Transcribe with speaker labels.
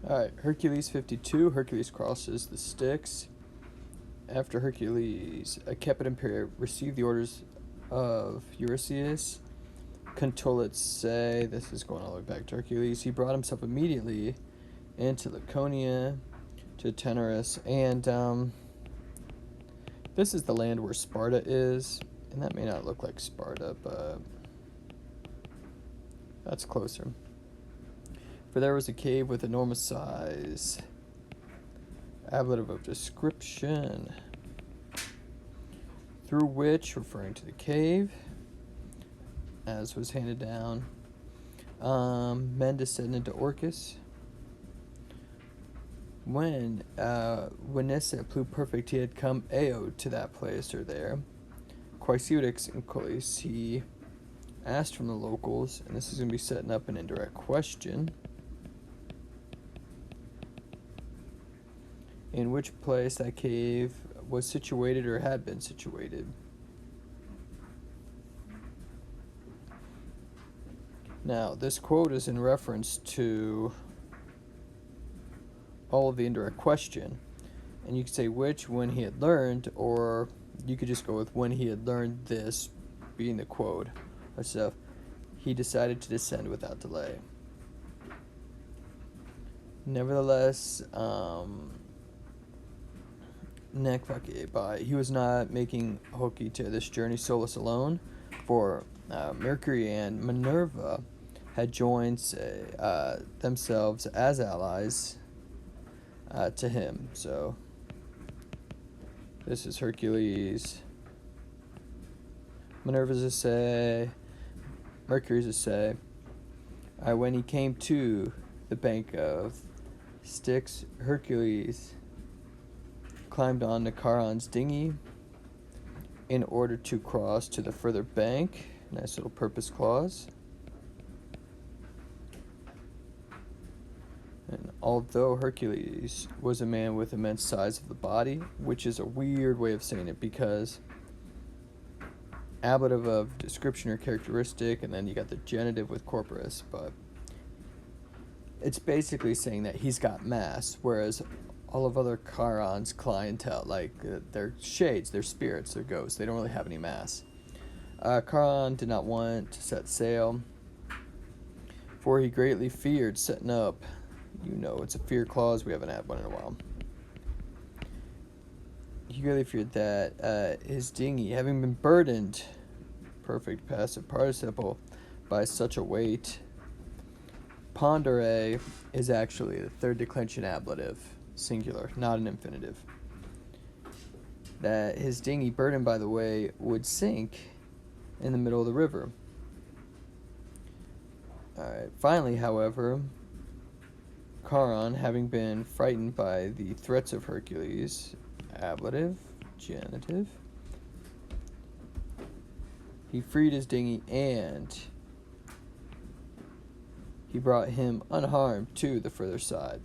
Speaker 1: Alright, Hercules 52. Hercules crosses the Styx. After Hercules, a Caput Imperia received the orders of Eurystheus, Contulids say, this is going all the way back to Hercules, he brought himself immediately into Laconia to Teneris, and this is the land where Sparta is, and that may not look like Sparta, but that's closer. For there was a cave with enormous size, ablative of description, through which, referring to the cave, as was handed down, men descended to Orcus. When Nissa pluperfect he had come Ao to that place or there, Quaesiudix and Colis he asked from the locals, and this is going to be setting up an indirect question, in which place that cave was situated or had been situated. Now, this quote is in reference to all of the indirect question, and you could say which, when he had learned, or you could just go with when he had learned this being the quote or stuff, he decided to descend without delay. Nevertheless, he was not making Hoki to this journey solus alone, for Mercury and Minerva had joined themselves as allies to him. So this is Hercules. Minerva's a say. Mercury's a say. When he came to the bank of Styx, Hercules climbed on to Charon's dinghy in order to cross to the further bank. Nice little purpose clause. And although Hercules was a man with immense size of the body, which is a weird way of saying it because ablative of description or characteristic, and then you got the genitive with corporus, but it's basically saying that he's got mass, whereas all of other Charon's clientele, like they're shades, they're spirits, they're ghosts, they don't really have any mass. Charon did not want to set sail, for he greatly feared setting up. You know, it's a fear clause. We haven't had one in a while. He greatly feared that his dinghy, having been burdened, perfect passive participle, by such a weight. Pondere is actually the third declension ablative, singular, not an infinitive. That his dinghy, burdened by the way, would sink in the middle of the river. Alright, finally, however, Charon, having been frightened by the threats of Hercules, ablative, genitive, he freed his dinghy and he brought him unharmed to the further side.